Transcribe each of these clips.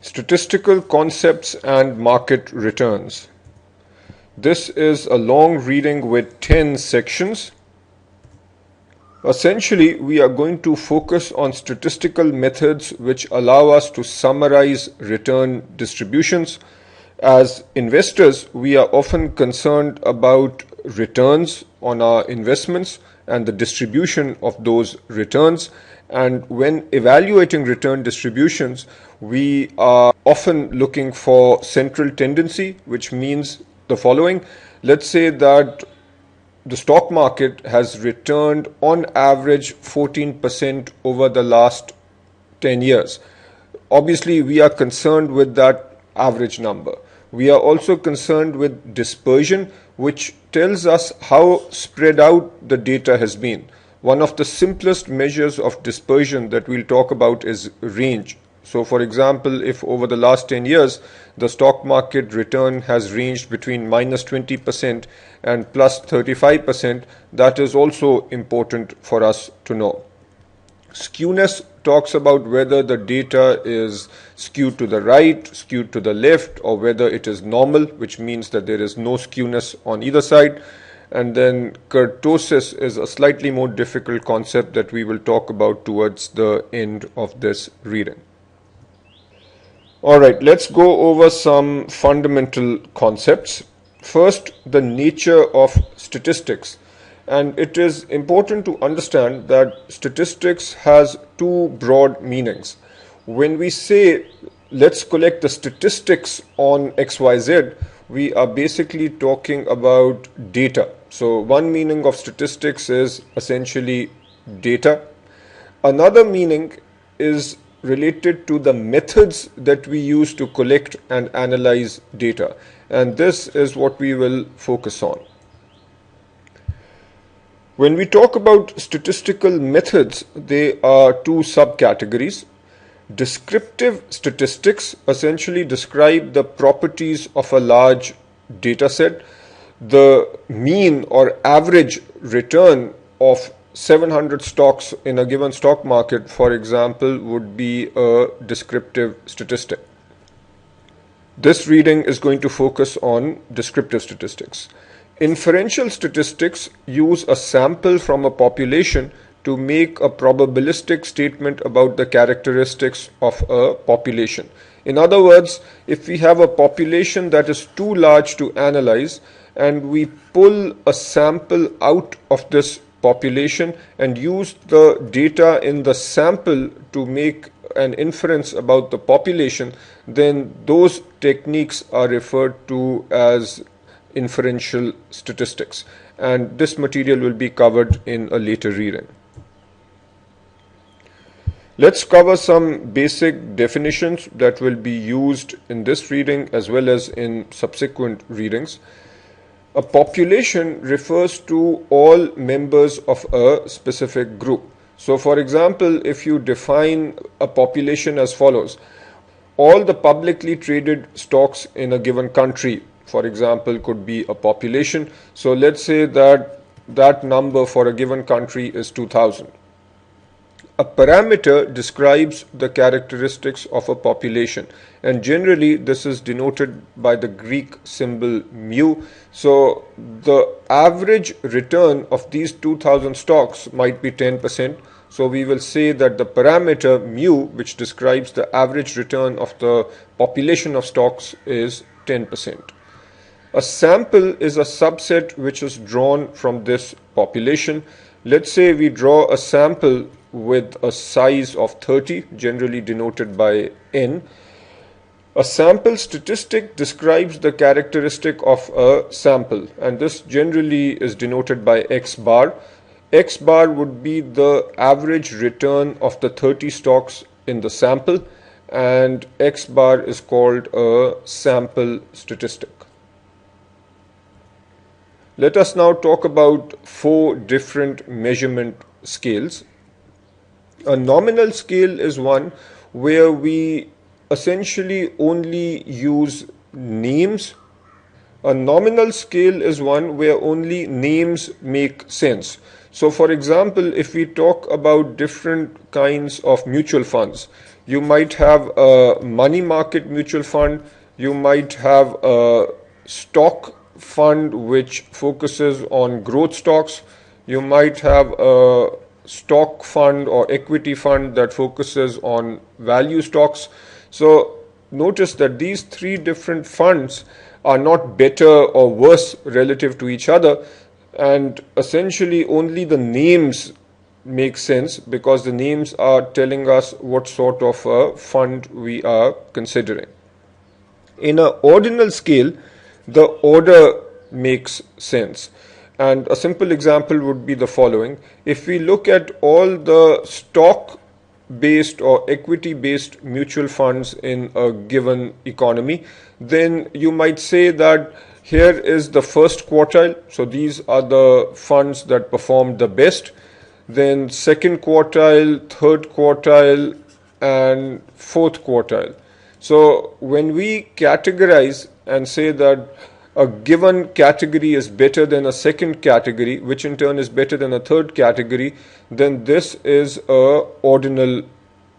Statistical concepts and market returns. This is a long reading with 10 sections. Essentially, we are going to focus on statistical methods which allow us to summarize return distributions. As investors, we are often concerned about returns on our investments and the distribution of those returns. And when evaluating return distributions, we are often looking for central tendency, which means the following. Let's say that the stock market has returned on average 14% over the last 10 years. Obviously, we are concerned with that average number. We are also concerned with dispersion, which tells us how spread out the data has been. One of the simplest measures of dispersion that we'll talk about is range. So, for example, if over the last 10 years, the stock market return has ranged between minus 20% and plus 35%, that is also important for us to know. Skewness talks about whether the data is skewed to the right, skewed to the left, or whether it is normal, which means that there is no skewness on either side. And then kurtosis is a slightly more difficult concept that we will talk about towards the end of this reading. All right, let's go over some fundamental concepts. First, the nature of statistics. And it is important to understand that statistics has two broad meanings. When we say, let's collect the statistics on XYZ, we are basically talking about data. So one meaning of statistics is essentially data. Another meaning is related to the methods that we use to collect and analyze data. And this is what we will focus on. When we talk about statistical methods, there are two subcategories. Descriptive statistics essentially describe the properties of a large data set. The mean or average return of 700 stocks in a given stock market, for example, would be a descriptive statistic. This reading is going to focus on descriptive statistics. Inferential statistics use a sample from a population to make a probabilistic statement about the characteristics of a population. In other words, if we have a population that is too large to analyze and we pull a sample out of this population and use the data in the sample to make an inference about the population, then those techniques are referred to as inferential statistics, and this material will be covered in a later reading. Let's cover some basic definitions that will be used in this reading as well as in subsequent readings. A population refers to all members of a specific group. So, for example, if you define a population as follows: all the publicly traded stocks in a given country, for example, could be a population. So let's say that that number for a given country is 2000. A parameter describes the characteristics of a population, and generally this is denoted by the Greek symbol mu. So the average return of these 2000 stocks might be 10%. So we will say that the parameter mu, which describes the average return of the population of stocks, is 10%. A sample is a subset which is drawn from this population. Let's say we draw a sample with a size of 30, generally denoted by n. A sample statistic describes the characteristic of a sample, and this generally is denoted by x bar. X bar would be the average return of the 30 stocks in the sample, and x bar is called a sample statistic. Let us now talk about 4 different measurement scales. A nominal scale is one where we essentially only use names. A nominal scale is one where only names make sense. So for example, if we talk about different kinds of mutual funds, you might have a money market mutual fund, you might have a stock fund which focuses on growth stocks, you might have a stock fund or equity fund that focuses on value stocks. So notice that these three different funds are not better or worse relative to each other, and essentially only the names make sense because the names are telling us what sort of a fund we are considering. In an ordinal scale, the order makes sense. And a simple example would be the following. If we look at all the stock based or equity based mutual funds in a given economy, then you might say that here is the first quartile. So these are the funds that performed the best. Then second quartile, third quartile, and fourth quartile. So when we categorize and say that a given category is better than a second category, which in turn is better than a third category, then this is a ordinal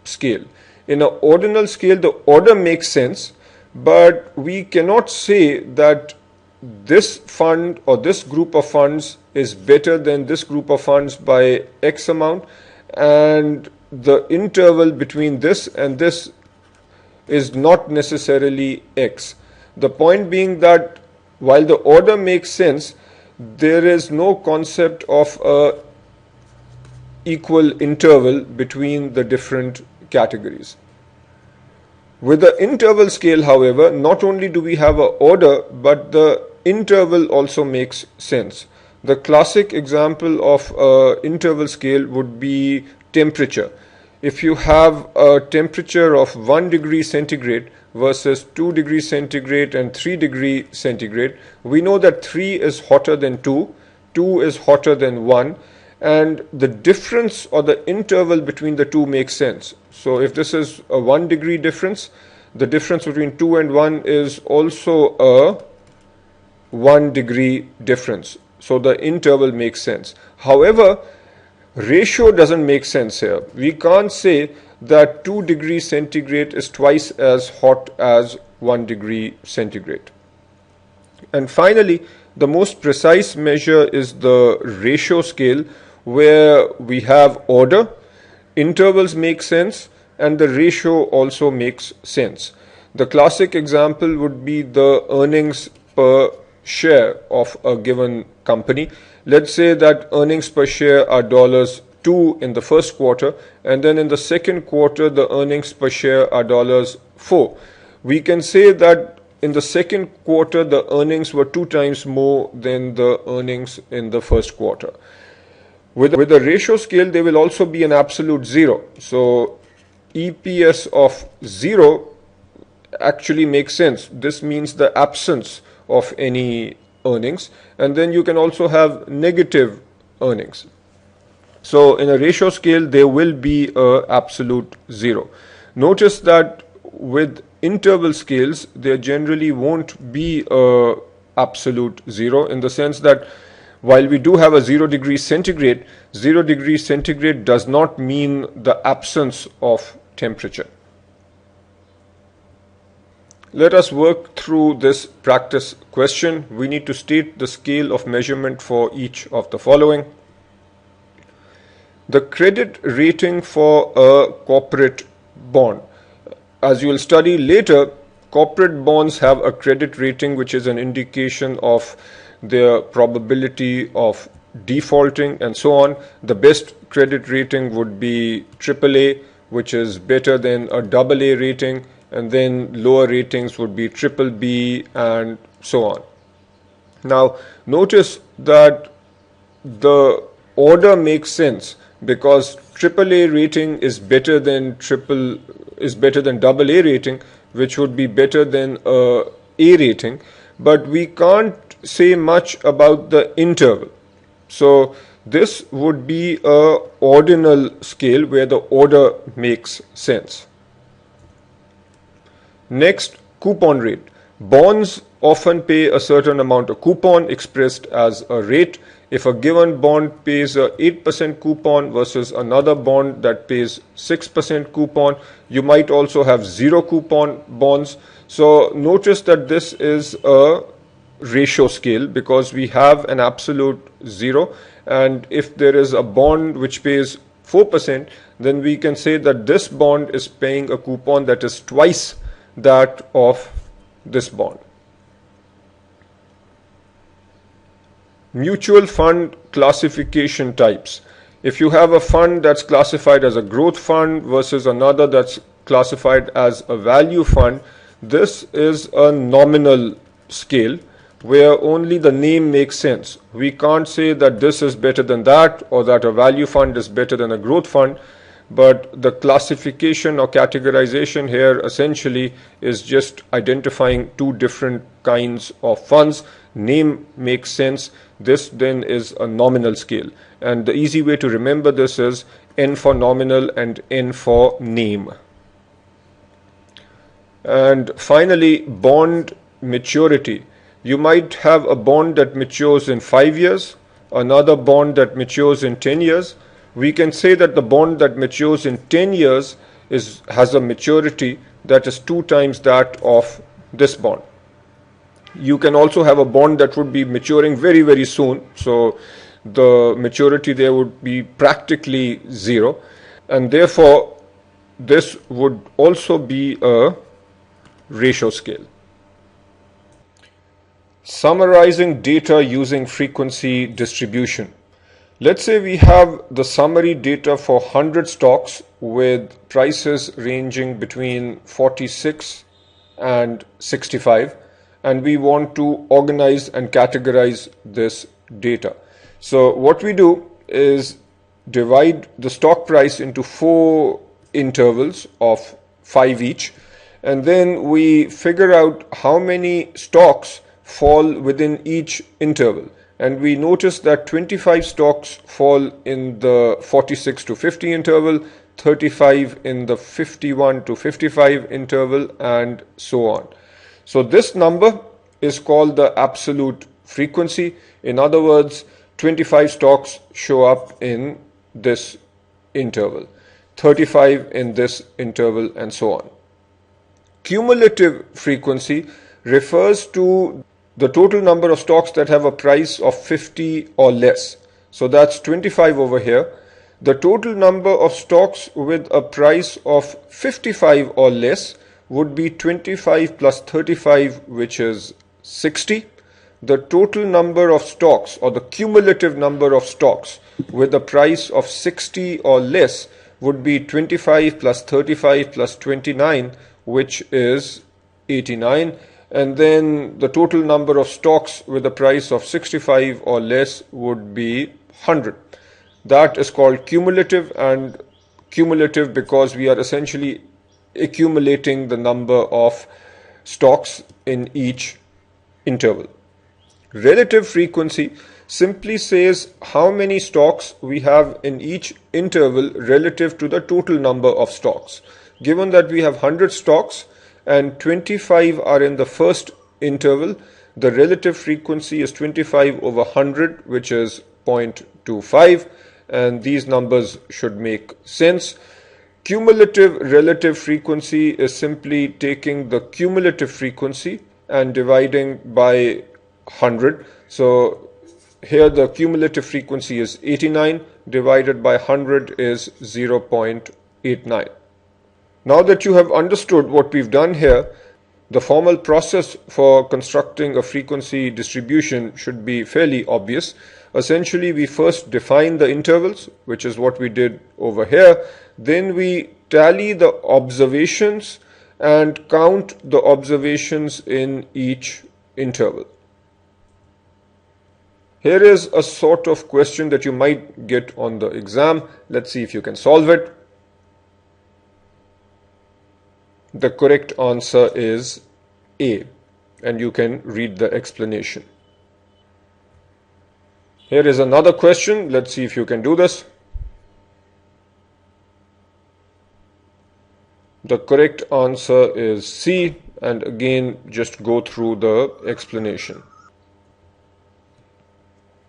scale. In an ordinal scale, the order makes sense, but we cannot say that this fund or this group of funds is better than this group of funds by X amount, and the interval between this and this is not necessarily X. The point being that while the order makes sense, there is no concept of a equal interval between the different categories. With the interval scale, however, not only do we have an order, but the interval also makes sense. The classic example of an interval scale would be temperature. If you have a temperature of 1 degree centigrade versus 2 degrees centigrade and 3 degree centigrade, we know that 3 is hotter than 2, 2 is hotter than 1, and the difference or the interval between the two makes sense. So if this is a 1 degree difference, the difference between 2 and 1 is also a 1 degree difference. So the interval makes sense. However, ratio doesn't make sense here. We can't say that 2 degrees centigrade is twice as hot as 1 degree centigrade. And finally, the most precise measure is the ratio scale, where we have order, intervals make sense, and the ratio also makes sense. The classic example would be the earnings per share of a given company. Let's say that earnings per share are $2 in the first quarter, and then in the second quarter the earnings per share are $4. We can say that in the second quarter the earnings were 2 times more than the earnings in the first quarter. With the ratio scale, there will also be an absolute zero. So EPS of 0 actually makes sense. This means the absence of any earnings, and then you can also have negative earnings. So in a ratio scale, there will be an absolute zero. Notice that with interval scales, there generally won't be a absolute zero, in the sense that while we do have a 0 degree centigrade, 0 degree centigrade does not mean the absence of temperature. Let us work through this practice question. We need to state the scale of measurement for each of the following. The credit rating for a corporate bond. As you will study later, corporate bonds have a credit rating which is an indication of their probability of defaulting and so on. The best credit rating would be AAA, which is better than a AA rating, and then lower ratings would be BBB and so on. Now notice that the order makes sense because AAA rating is better than AA rating, which would be better than a rating, but we can't say much about the interval. So this would be a ordinal scale where the order makes sense. Next, coupon rate. Bonds often pay a certain amount of coupon expressed as a rate. If a given bond pays a 8% coupon versus another bond that pays 6% coupon, you might also have zero coupon bonds. So notice that this is a ratio scale because we have an absolute zero, and if there is a bond which pays 4%, then we can say that this bond is paying a coupon that is twice that of this bond. Mutual fund classification types. If you have a fund that's classified as a growth fund versus another that's classified as a value fund, this is a nominal scale where only the name makes sense. We can't say that this is better than that or that a value fund is better than a growth fund, but the classification or categorization here essentially is just identifying two different kinds of funds. Name makes sense. This then is a nominal scale, and the easy way to remember this is N for nominal and N for name. And finally, bond maturity. You might have a bond that matures in 5 years, another bond that matures in 10 years. We can say that the bond that matures in 10 years has a maturity that is 2 times that of this bond. You can also have a bond that would be maturing very, very soon. So the maturity there would be practically zero. And therefore, this would also be a ratio scale. Summarizing data using frequency distribution. Let's say we have the summary data for 100 stocks with prices ranging between 46 and 65, and we want to organize and categorize this data. So what we do is divide the stock price into 4 intervals of 5 each, and then we figure out how many stocks fall within each interval. And we notice that 25 stocks fall in the 46 to 50 interval, 35 in the 51 to 55 interval, and so on. So this number is called the absolute frequency. In other words, 25 stocks show up in this interval, 35 in this interval, and so on. Cumulative frequency refers to the total number of stocks that have a price of 50 or less. So that's 25 over here. The total number of stocks with a price of 55 or less would be 25 plus 35, which is 60. The total number of stocks, or the cumulative number of stocks with a price of 60 or less, would be 25 plus 35 plus 29, which is 89. And then the total number of stocks with a price of 65 or less would be 100. That is called cumulative, and cumulative because we are essentially accumulating the number of stocks in each interval. Relative frequency simply says how many stocks we have in each interval relative to the total number of stocks. Given that we have 100 stocks and 25 are in the first interval, the relative frequency is 25 over 100, which is 0.25, and these numbers should make sense. Cumulative relative frequency is simply taking the cumulative frequency and dividing by 100. So here the cumulative frequency is 89, divided by 100 is 0.89. Now that you have understood what we've done here, the formal process for constructing a frequency distribution should be fairly obvious. Essentially, we first define the intervals, which is what we did over here. Then we tally the observations and count the observations in each interval. Here is a sort of question that you might get on the exam. Let's see if you can solve it. The correct answer is A, and you can read the explanation. Here is another question. Let's see if you can do this. The correct answer is C, and again just go through the explanation.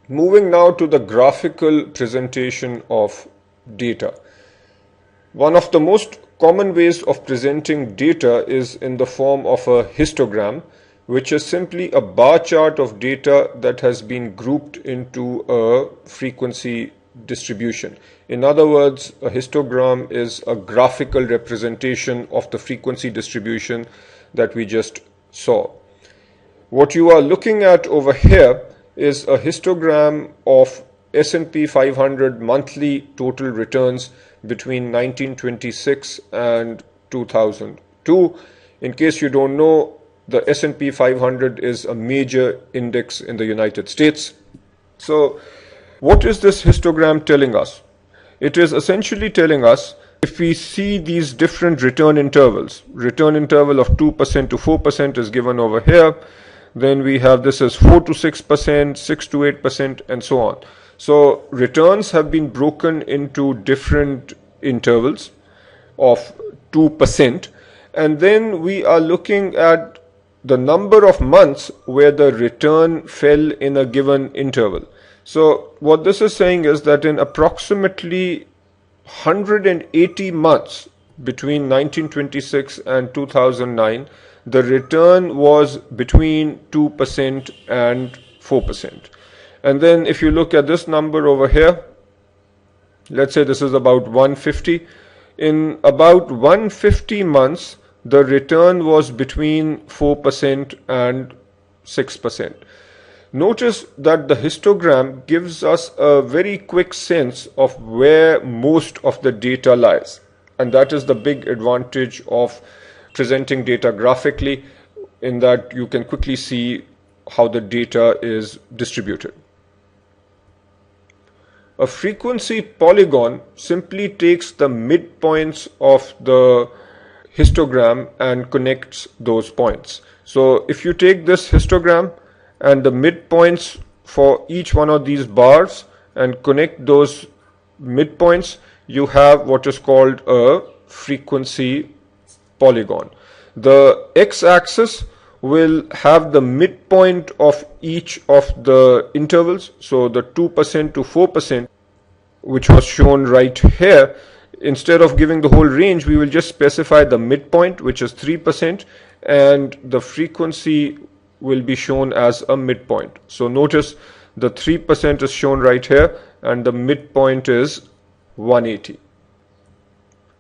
Moving now to the graphical presentation of data. One of the most common ways of presenting data is in the form of a histogram, which is simply a bar chart of data that has been grouped into a frequency distribution. In other words, a histogram is a graphical representation of the frequency distribution that we just saw. What you are looking at over here is a histogram of S&P 500 monthly total returns between 1926 and 2002. In case you don't know, the S&P 500 is a major index in the United States. So what is this histogram telling us? It is essentially telling us, if we see these different return intervals, return interval of 2% to 4% is given over here. Then we have this as 4 to 6%, 6 to 8%, and so on. So returns have been broken into different intervals of 2%. And then we are looking at the number of months where the return fell in a given interval. So what this is saying is that in approximately 180 months between 1926 and 2009, the return was between 2% and 4%. And then if you look at this number over here, let's say this is about 150. In about 150 months, the return was between 4% and 6%. Notice that the histogram gives us a very quick sense of where most of the data lies. And that is the big advantage of presenting data graphically, in that you can quickly see how the data is distributed. A frequency polygon simply takes the midpoints of the histogram and connects those points. So if you take this histogram and the midpoints for each one of these bars and connect those midpoints, you have what is called a frequency polygon. The x-axis will have the midpoint of each of the intervals. So the 2% to 4%, which was shown right here, instead of giving the whole range, we will just specify the midpoint, which is 3%, and the frequency will be shown as a midpoint. So notice the 3% is shown right here and the midpoint is 180.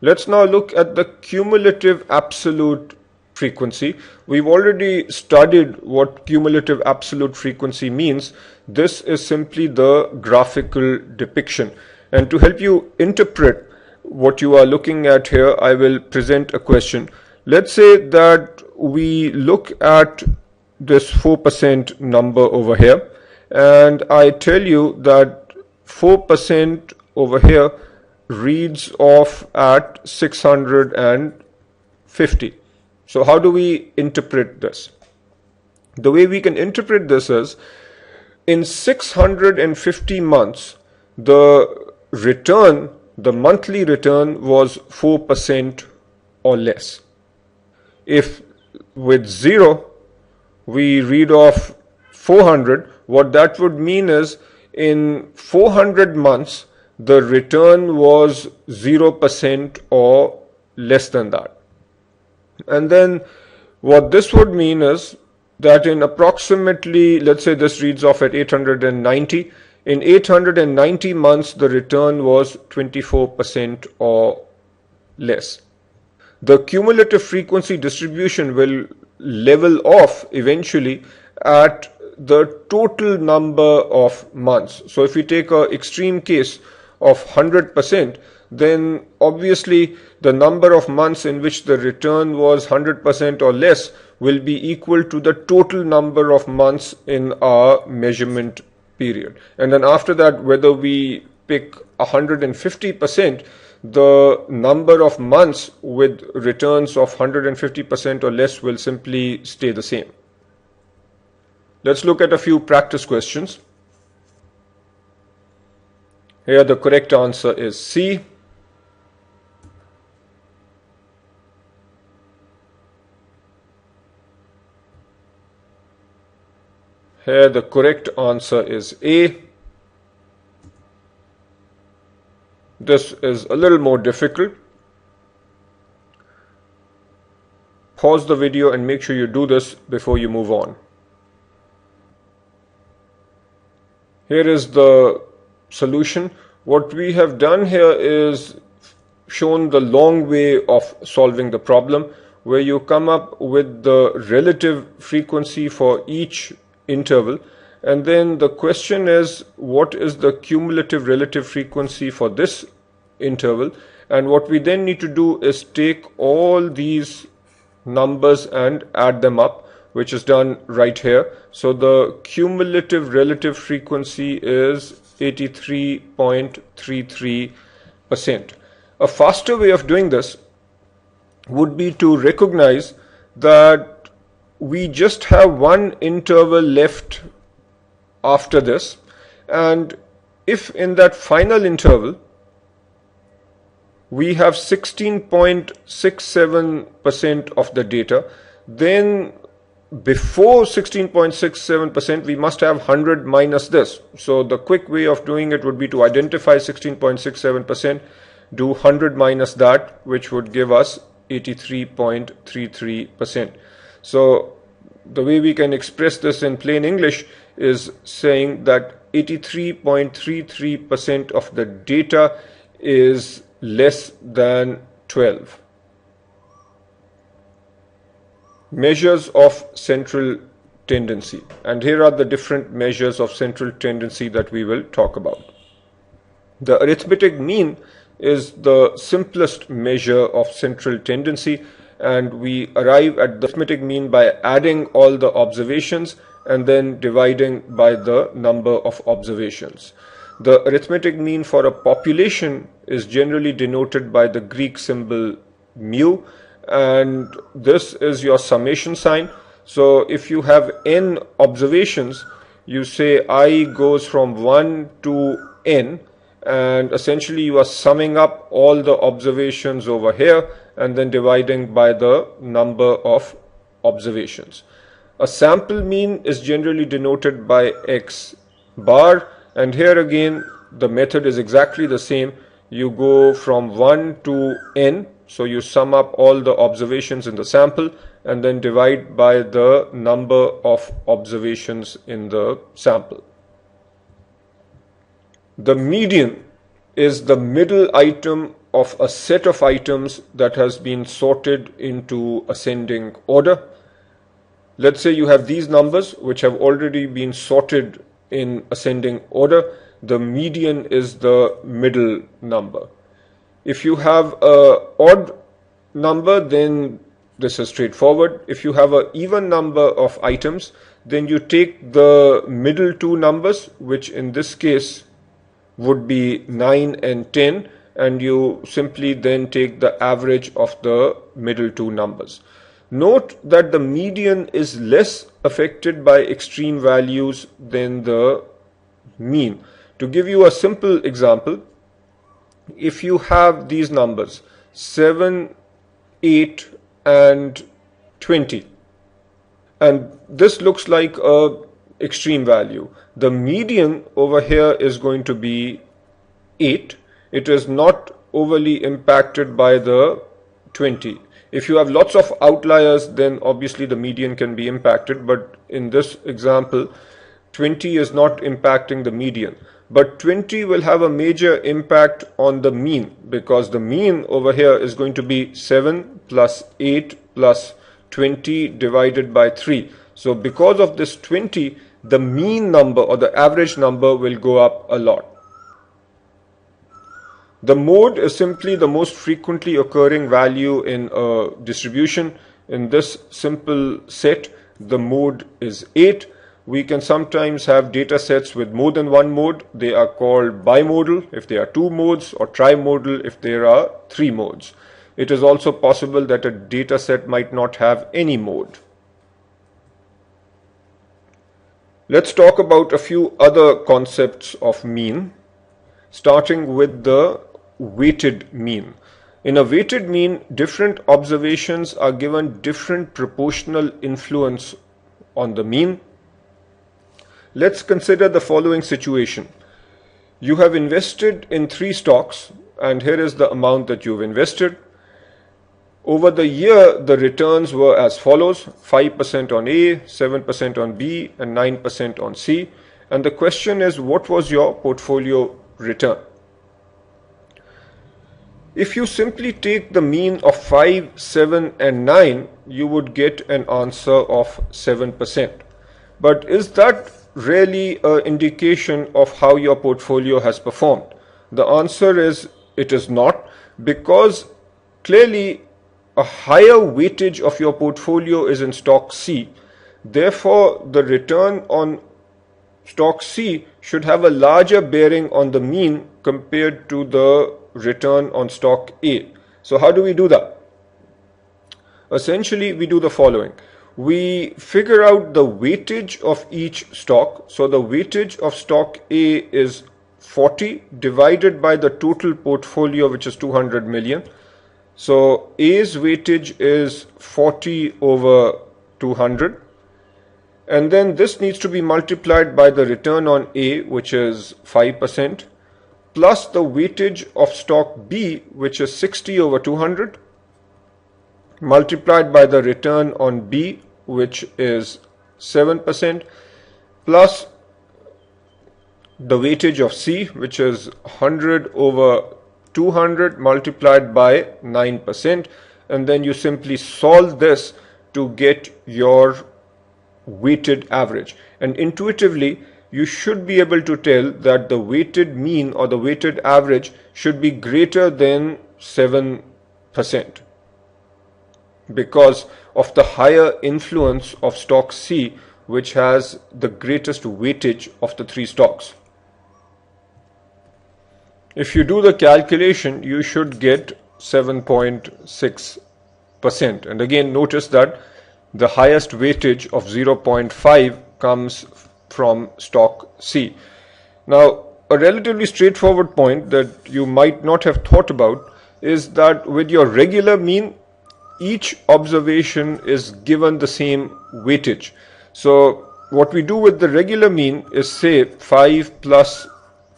Let's now look at the cumulative absolute frequency. We've already studied what cumulative absolute frequency means. This is simply the graphical depiction. And to help you interpret what you are looking at here, I will present a question. Let's say that we look at this 4% number over here, and I tell you that 4% over here reads off at 650. So how do we interpret this? The way we can interpret this is, in 650 months, the return, the monthly return was 4% or less. If with 0 we read off 400, what that would mean is in 400 months the return was 0% or less than that. And then what this would mean is that in approximately, let's say this reads off at 890, in 890 months the return was 24% or less. The cumulative frequency distribution will level off eventually at the total number of months. So if we take an extreme case of 100%, then obviously the number of months in which the return was 100% or less will be equal to the total number of months in our measurement period. And then after that, whether we pick 150%, the number of months with returns of 150% or less will simply stay the same. Let's look at a few practice questions. Here the correct answer is C. Here the correct answer is A. This is a little more difficult. Pause the video and make sure you do this before you move on. Here is the solution. What we have done here is shown the long way of solving the problem, where you come up with the relative frequency for each interval, and then the question is, what is the cumulative relative frequency for this interval? And what we then need to do is take all these numbers and add them up, which is done right here. So the cumulative relative frequency is 83.33%. A faster way of doing this would be to recognize that we just have one interval left after this, and if in that final interval we have 16.67% of the data, then before 16.67% we must have 100 minus this. So the quick way of doing it would be to identify 16.67%, do 100 minus that, which would give us 83.33%. So the way we can express this in plain English is saying that 83.33% of the data is less than 12. Measures of central tendency. And here are the different measures of central tendency that we will talk about. The arithmetic mean is the simplest measure of central tendency, and we arrive at the arithmetic mean by adding all the observations and then dividing by the number of observations. The arithmetic mean for a population is generally denoted by the Greek symbol mu, and this is your summation sign. So if you have n observations, you say I goes from 1 to n, and essentially you are summing up all the observations over here and then dividing by the number of observations. A sample mean is generally denoted by x bar, and here again the method is exactly the same. You go from 1 to n, so you sum up all the observations in the sample and then divide by the number of observations in the sample. The median is the middle item of a set of items that has been sorted into ascending order. Let's say you have these numbers which have already been sorted in ascending order. The median is the middle number. If you have an odd number, then this is straightforward. If you have an even number of items, then you take the middle two numbers, which in this case would be 9 and 10, and you simply then take the average of the middle two numbers. Note that the median is less affected by extreme values than the mean. To give you a simple example, if you have these numbers 7, 8 and 20, and this looks like a extreme value, the median over here is going to be 8. It is not overly impacted by the 20. If you have lots of outliers, then obviously the median can be impacted, but in this example 20 is not impacting the median. But 20 will have a major impact on the mean, because the mean over here is going to be 7 plus 8 plus 20 divided by 3. So because of this 20, the mean number or the average number will go up a lot. The mode is simply the most frequently occurring value in a distribution. In this simple set, the mode is 8. We can sometimes have data sets with more than one mode. They are called bimodal if there are two modes, or trimodal if there are three modes. It is also possible that a data set might not have any mode. Let's talk about a few other concepts of mean, starting with the weighted mean. In a weighted mean, different observations are given different proportional influence on the mean. Let's consider the following situation. You have invested in 3 stocks, and here is the amount that you've invested. Over the year, the returns were as follows: 5% on A, 7% on B, and 9% on C. And the question is, what was your portfolio return? If you simply take the mean of 5, 7, and 9, you would get an answer of 7%. But is that really an indication of how your portfolio has performed? The answer is it is not, because clearly a higher weightage of your portfolio is in stock C. Therefore, the return on stock C should have a larger bearing on the mean compared to the return on stock A. So how do we do that? Essentially, we do the following. We figure out the weightage of each stock. So the weightage of stock A is 40 divided by the total portfolio, which is 200 million. So A's weightage is 40 over 200. And then this needs to be multiplied by the return on A, which is 5%, plus the weightage of stock B, which is 60 over 200, multiplied by the return on B, which is 7%, plus the weightage of C, which is 100 over 200 multiplied by 9%. And then you simply solve this to get your weighted average. And intuitively, you should be able to tell that the weighted mean or the weighted average should be greater than 7% because of the higher influence of stock C, which has the greatest weightage of the 3 stocks. If you do the calculation, you should get 7.6%. And again, notice that the highest weightage of 0.5 comes from stock C. Now, a relatively straightforward point that you might not have thought about is that with your regular mean, each observation is given the same weightage. So what we do with the regular mean is say 5 plus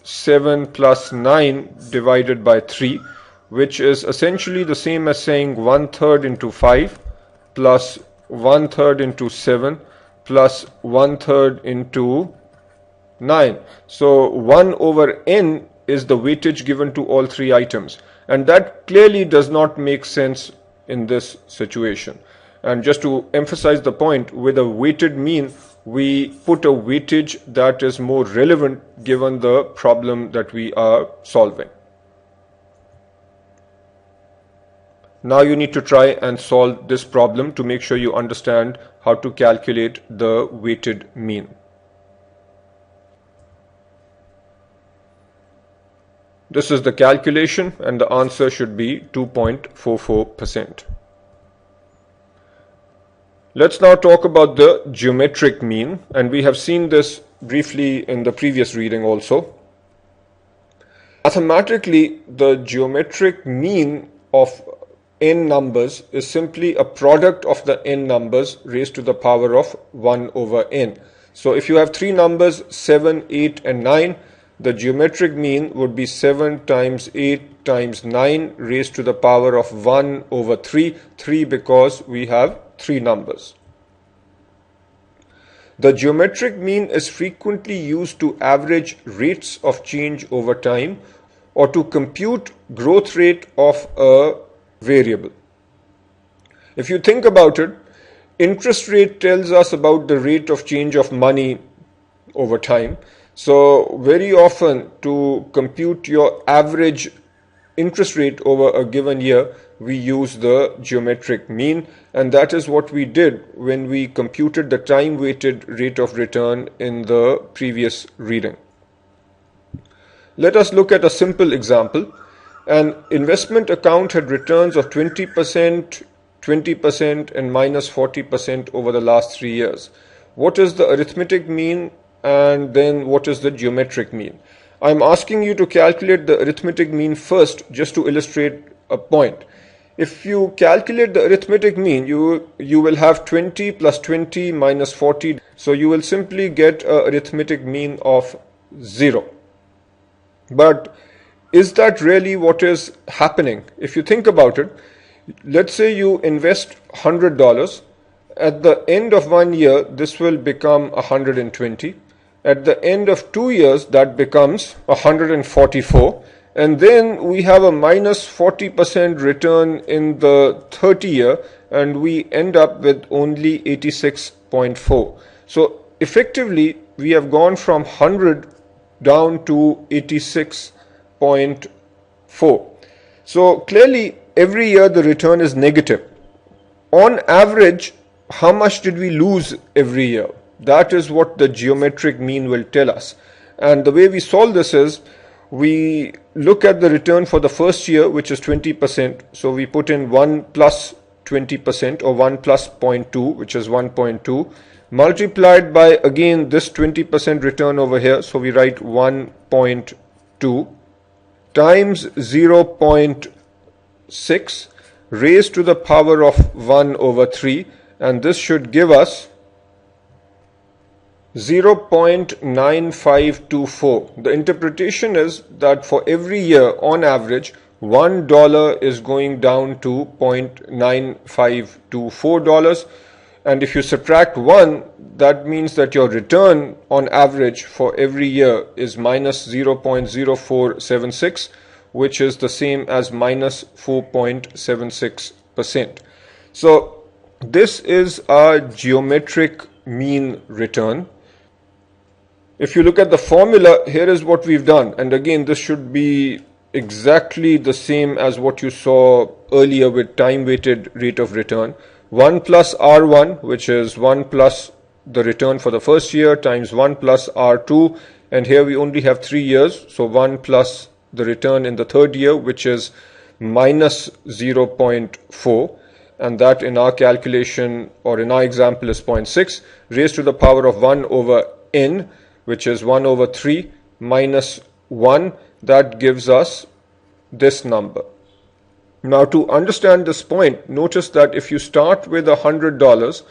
7 plus 9 divided by 3, which is essentially the same as saying 1/3 into 5 plus 1/3 into 7 plus 1/3 into 9. So 1 over n is the weightage given to all 3 items, and that clearly does not make sense in this situation. And just to emphasize the point, with a weighted mean, we put a weightage that is more relevant given the problem that we are solving. Now you need to try and solve this problem to make sure you understand how to calculate the weighted mean. This is the calculation, and the answer should be 2.44%. Let's now talk about the geometric mean, and we have seen this briefly in the previous reading also. Mathematically, the geometric mean of n numbers is simply a product of the n numbers raised to the power of 1 over n. So if you have 3 numbers, 7, 8 and 9, the geometric mean would be 7 times 8 times 9 raised to the power of 1 over 3, 3 because we have 3 numbers. The geometric mean is frequently used to average rates of change over time or to compute growth rate of a variable. If you think about it, interest rate tells us about the rate of change of money over time. So very often, to compute your average interest rate over a given year, we use the geometric mean, and that is what we did when we computed the time weighted rate of return in the previous reading. Let us look at a simple example. An investment account had returns of 20%, 20% and minus 40% over the last 3 years. What is the arithmetic mean, and then what is the geometric mean? I'm asking you to calculate the arithmetic mean first just to illustrate a point. If you calculate the arithmetic mean, you will have 20 plus 20 minus 40. So you will simply get an arithmetic mean of 0. But is that really what is happening? If you think about it, let's say you invest $100. At the end of 1 year, this will become 120. At the end of 2 years, that becomes 144. And then we have a minus 40% return in the 30 year, and we end up with only 86.4. So effectively, we have gone from 100 down to 86.4. So clearly, every year the return is negative. On average, how much did we lose every year? That is what the geometric mean will tell us. And the way we solve this is, we look at the return for the first year, which is 20%. So we put in 1 plus 20%, or 1 plus 0.2, which is 1.2, multiplied by again this 20% return over here. So we write 1.2 times 0.6 raised to the power of 1 over 3, and this should give us 0.9524. The interpretation is that for every year, on average, $1 is going down to $0.9524. And if you subtract 1, that means that your return on average for every year is minus 0.0476, which is the same as minus 4.76%. So this is our geometric mean return. If you look at the formula, here is what we've done. And again, this should be exactly the same as what you saw earlier with time-weighted rate of return. 1 plus R1, which is 1 plus the return for the first year, times 1 plus R2. And here we only have 3 years. So 1 plus the return in the third year, which is minus 0.4. And that in our calculation, or in our example, is 0.6 raised to the power of 1 over n, which is 1 over 3 minus 1. That gives us this number. Now, to understand this point, notice that if you start with $100,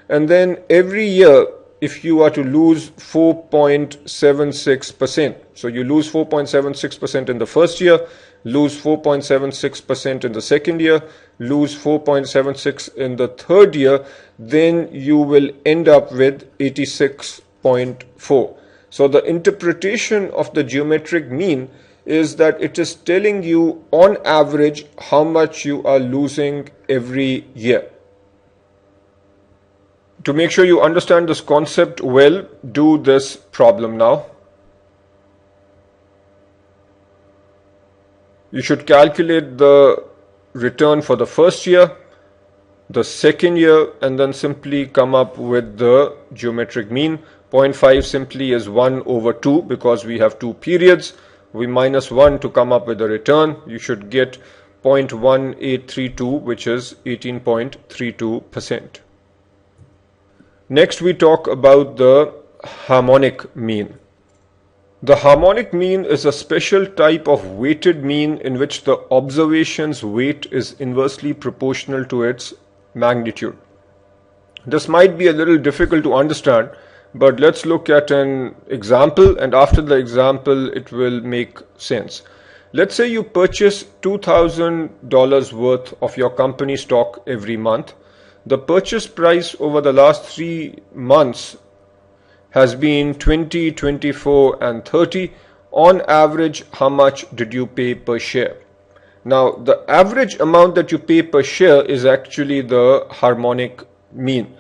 and then every year, if you are to lose 4.76%, so you lose 4.76% in the first year, lose 4.76% in the second year, lose 4.76 in the third year, then you will end up with 86.4. So the interpretation of the geometric mean is that it is telling you on average how much you are losing every year. To make sure you understand this concept well, do this problem now. You should calculate the return for the first year, the second year, and then simply come up with the geometric mean. 0.5 simply is 1 over 2 because we have 2 periods. We minus 1 to come up with the return. You should get 0.1832, which is 18.32%. Next, we talk about the harmonic mean. The harmonic mean is a special type of weighted mean in which the observation's weight is inversely proportional to its magnitude. This might be a little difficult to understand, but let's look at an example, and after the example it will make sense. Let's say you purchase $2,000 worth of your company stock every month. The purchase price over the last 3 months has been 20, 24 and 30. On average, how much did you pay per share? Now, the average amount that you pay per share is actually the harmonic mean.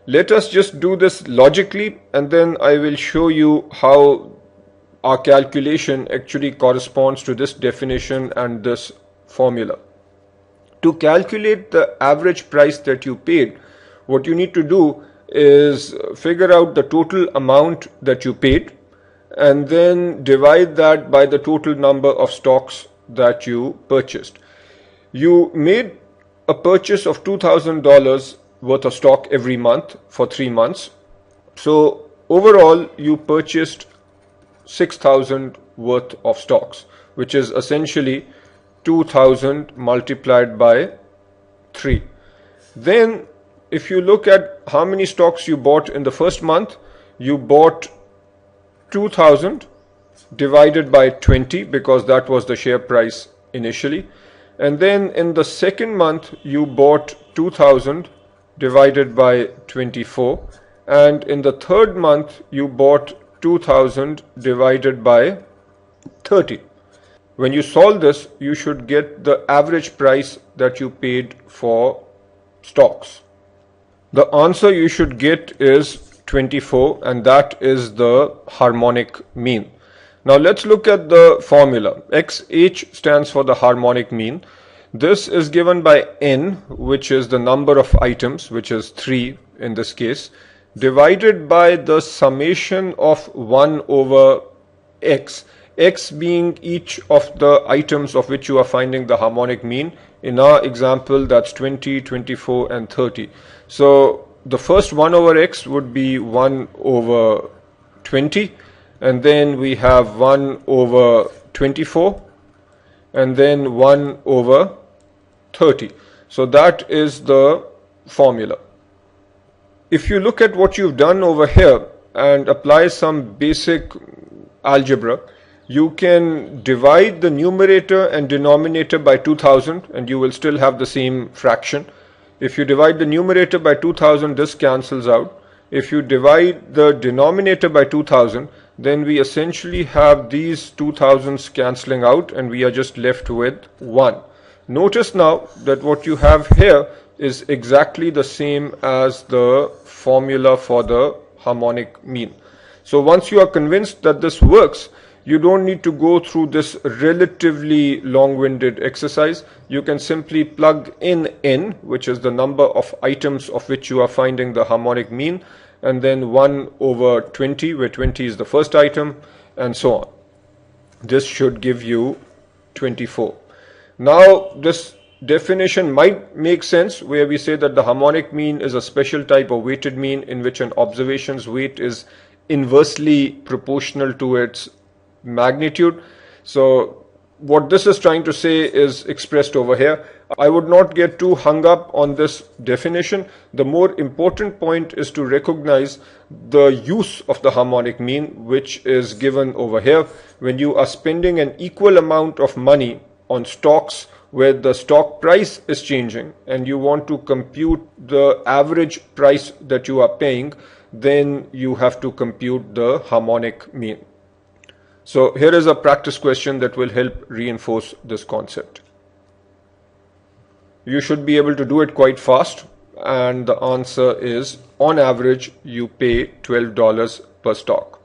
Let us just do this logically, and then I will show you how our calculation actually corresponds to this definition and this formula. To calculate the average price that you paid, what you need to do is figure out the total amount that you paid and then divide that by the total number of stocks that you purchased. You made a purchase of $2,000 worth of stock every month for 3 months. So overall you purchased 6,000 worth of stocks, which is essentially 2,000 multiplied by 3. Then if you look at how many stocks you bought in the first month, you bought 2000 divided by 20 because that was the share price initially. And then in the second month you bought 2000 divided by 24, and in the third month you bought 2000 divided by 30. When you solve this, you should get the average price that you paid for stocks. The answer you should get is 24, and that is the harmonic mean. Now let's look at the formula. XH stands for the harmonic mean. This is given by n, which is the number of items, which is 3 in this case, divided by the summation of 1 over x, x being each of the items of which you are finding the harmonic mean. In our example, that's 20, 24 and 30. So the first 1 over x would be 1 over 20, and then we have 1 over 24, and then 1 over 30. So that is the formula. If you look at what you've done over here and apply some basic algebra, you can divide the numerator and denominator by 2000 and you will still have the same fraction. If you divide the numerator by 2000, this cancels out. If you divide the denominator by 2000, then we essentially have these 2000s cancelling out and we are just left with 1. Notice now that what you have here is exactly the same as the formula for the harmonic mean. So once you are convinced that this works, you don't need to go through this relatively long-winded exercise. You can simply plug in n, which is the number of items of which you are finding the harmonic mean, and then 1 over 20, where 20 is the first item, and so on. This should give you 24. Now this definition might make sense where we say that the harmonic mean is a special type of weighted mean in which an observation's weight is inversely proportional to its magnitude. So what this is trying to say is expressed over here. I would not get too hung up on this definition. The more important point is to recognize the use of the harmonic mean, which is given over here. When you are spending an equal amount of money on stocks where the stock price is changing and you want to compute the average price that you are paying, then you have to compute the harmonic mean. So here is a practice question that will help reinforce this concept. You should be able to do it quite fast, and the answer is, on average, you pay $12 per stock.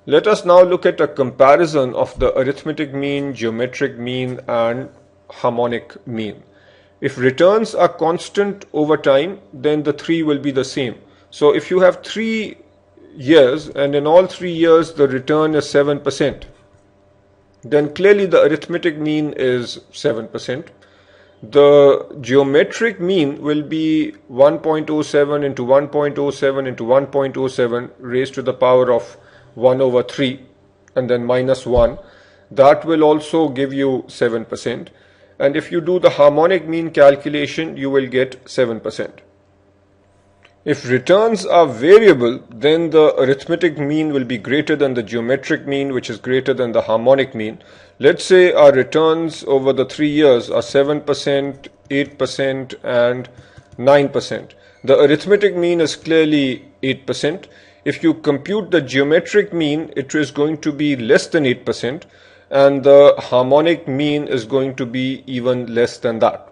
Let us now look at a comparison of the arithmetic mean, geometric mean, and harmonic mean. If returns are constant over time, then the three will be the same. So if you have 3 years and in all 3 years the return is 7%, then clearly the arithmetic mean is 7%. The geometric mean will be 1.07 into 1.07 into 1.07 raised to the power of 1 over 3 and then minus 1. That will also give you 7%. And if you do the harmonic mean calculation, you will get 7%. If returns are variable, then the arithmetic mean will be greater than the geometric mean, which is greater than the harmonic mean. Let's say our returns over the 3 years are 7%, 8%, and 9%. The arithmetic mean is clearly 8%. If you compute the geometric mean, it is going to be less than 8%, and the harmonic mean is going to be even less than that.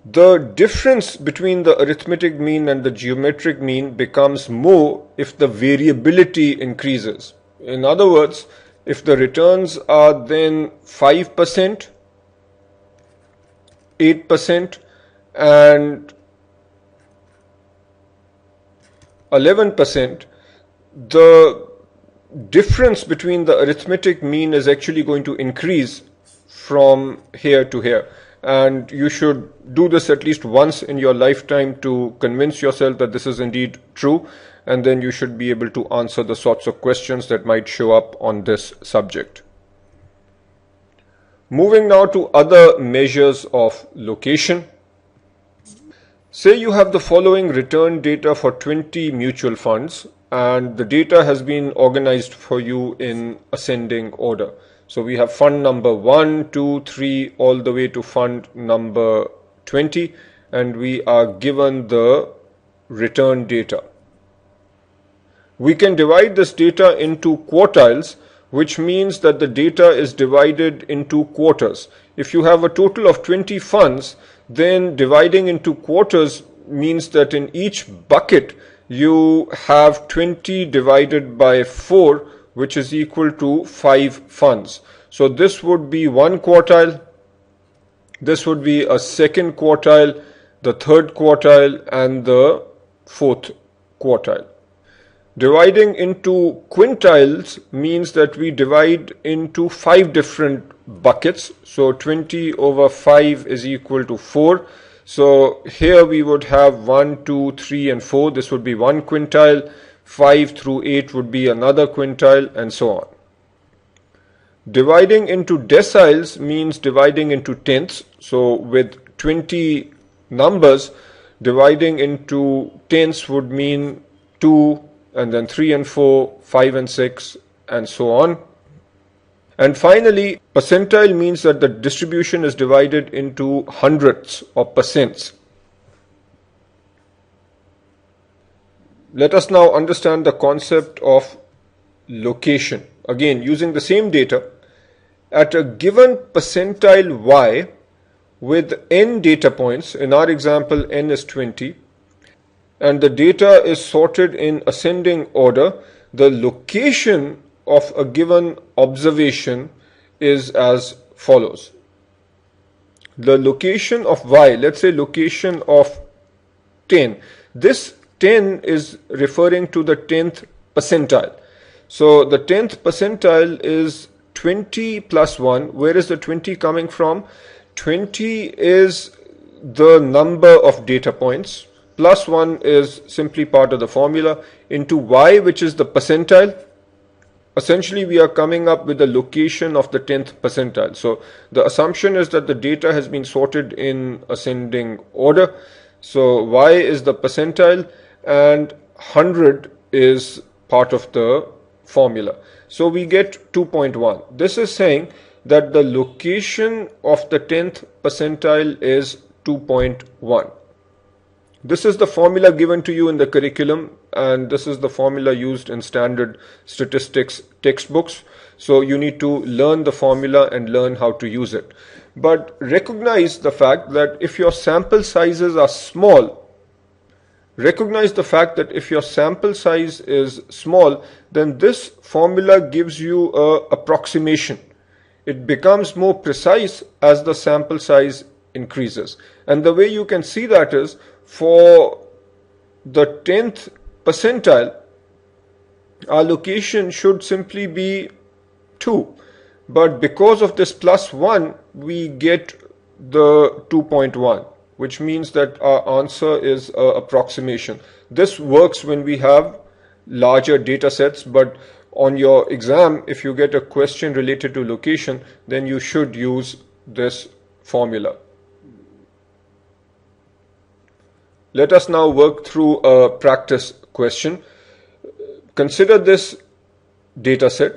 The difference between the arithmetic mean and the geometric mean becomes more if the variability increases. In other words, if the returns are then 5%, 8%, and 11%, the difference between the arithmetic mean is actually going to increase from here to here. And you should do this at least once in your lifetime to convince yourself that this is indeed true, and then you should be able to answer the sorts of questions that might show up on this subject. Moving now to other measures of location. Say you have the following return data for 20 mutual funds, and the data has been organized for you in ascending order. So we have fund number 1, 2, 3 all the way to fund number 20, and we are given the return data. We can divide this data into quartiles, which means that the data is divided into quarters. If you have a total of 20 funds, then dividing into quarters means that in each bucket you have 20 divided by 4, which is equal to 5 funds. So this would be one quartile, this would be a second quartile, the third quartile, and the fourth quartile. Dividing into quintiles means that we divide into 5 different buckets. So 20 over 5 is equal to 4. So here we would have 1, 2, 3, and 4. This would be one quintile. 5 through 8 would be another quintile, and so on. Dividing into deciles means dividing into tenths. So with 20 numbers, dividing into tenths would mean 2, and then 3 and 4, 5 and 6, and so on. And finally, percentile means that the distribution is divided into hundredths or percents. Let us now understand the concept of location. Again, using the same data, at a given percentile y with n data points, in our example n is 20, and the data is sorted in ascending order, the location of a given observation is as follows. The location of y, let's say location of 10. This 10 is referring to the 10th percentile. So the 10th percentile is 20 plus 1. Where is the 20 coming from? 20 is the number of data points, plus 1 is simply part of the formula, into y, which is the percentile. Essentially, we are coming up with the location of the 10th percentile. So the assumption is that the data has been sorted in ascending order. So y is the percentile and 100 is part of the formula. So we get 2.1. This is saying that the location of the 10th percentile is 2.1. This is the formula given to you in the curriculum, and this is the formula used in standard statistics textbooks. So you need to learn the formula and learn how to use it. But recognize the fact that if your sample sizes are small, then this formula gives you an approximation. It becomes more precise as the sample size increases. And the way you can see that is, for the 10th percentile, our location should simply be 2. But because of this plus 1, we get the 2.1, which means that our answer is an approximation. This works when we have larger data sets, but on your exam, if you get a question related to location, then you should use this formula. Let us now work through a practice question. Consider this data set,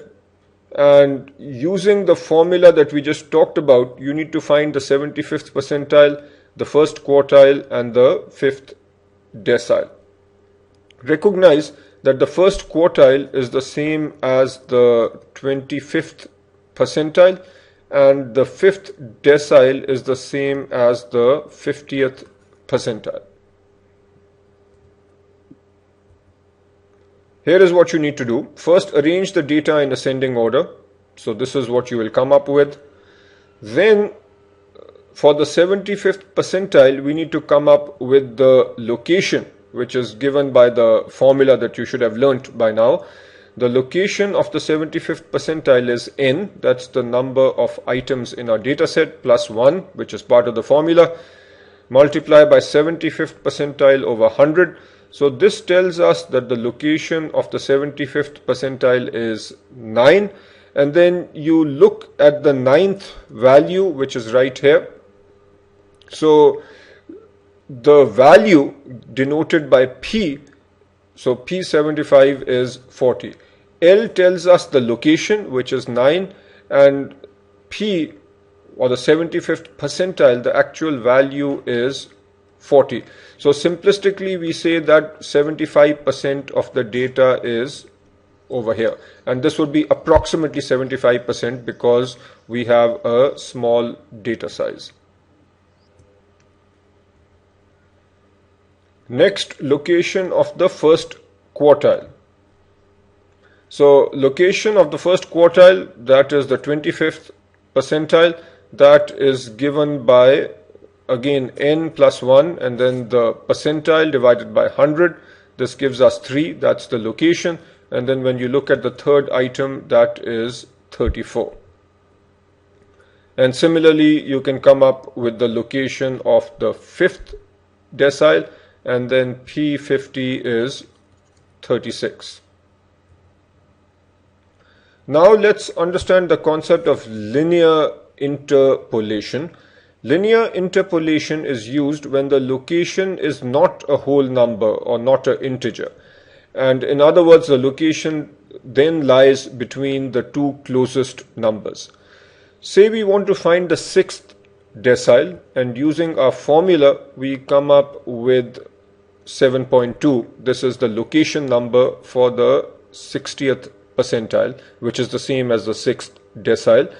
and using the formula that we just talked about, you need to find the 75th percentile, the first quartile, and the 5th decile. Recognize that the first quartile is the same as the 25th percentile, and the 5th decile is the same as the 50th percentile. Here is what you need to do. First, arrange the data in ascending order. So this is what you will come up with. Then, for the 75th percentile, we need to come up with the location, which is given by the formula that you should have learnt by now. The location of the 75th percentile is n, that's the number of items in our data set, plus 1, which is part of the formula, multiply by 75th percentile over 100. So this tells us that the location of the 75th percentile is 9, and then you look at the ninth value, which is right here. So the value denoted by P, so P75 is 40. L tells us the location, which is 9, and P, or the 75th percentile, the actual value is 40. So simplistically we say that 75% of the data is over here, and this would be approximately 75% because we have a small data size. Next, location of the first quartile. So location of the first quartile, that is the 25th percentile, that is given by, again, n plus 1 and then the percentile divided by 100. This gives us 3, that's the location. And then when you look at the third item, that is 34. And similarly, you can come up with the location of the fifth decile, and then P50 is 36. Now let's understand the concept of linear interpolation. Linear interpolation is used when the location is not a whole number or not an integer. And in other words, the location then lies between the two closest numbers. Say we want to find the sixth decile, and using our formula we come up with 7.2. This is the location number for the 60th percentile, which is the same as the sixth decile.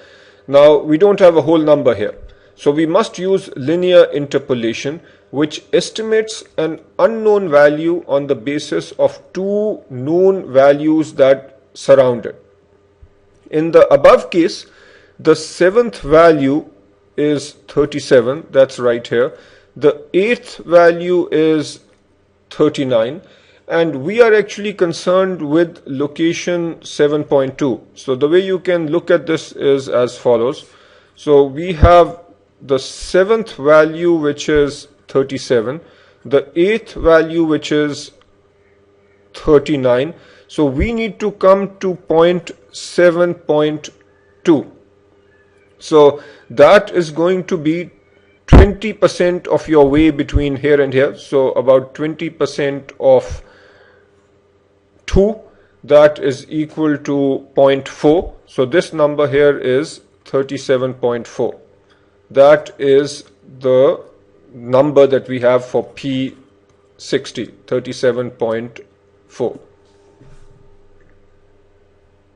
Now we don't have a whole number here, so we must use linear interpolation, which estimates an unknown value on the basis of two known values that surround it. In the above case, the seventh value is 37, that's right here. The eighth value is 39, and we are actually concerned with location 7.2. So the way you can look at this is as follows. So we have the seventh value, which is 37, the eighth value, which is 39. So we need to come to point 7.2. So that is going to be 20% of your way between here and here. So about 20% of 2, that is equal to 0.4. So this number here is 37.4. That is the number that we have for P60, 37.4.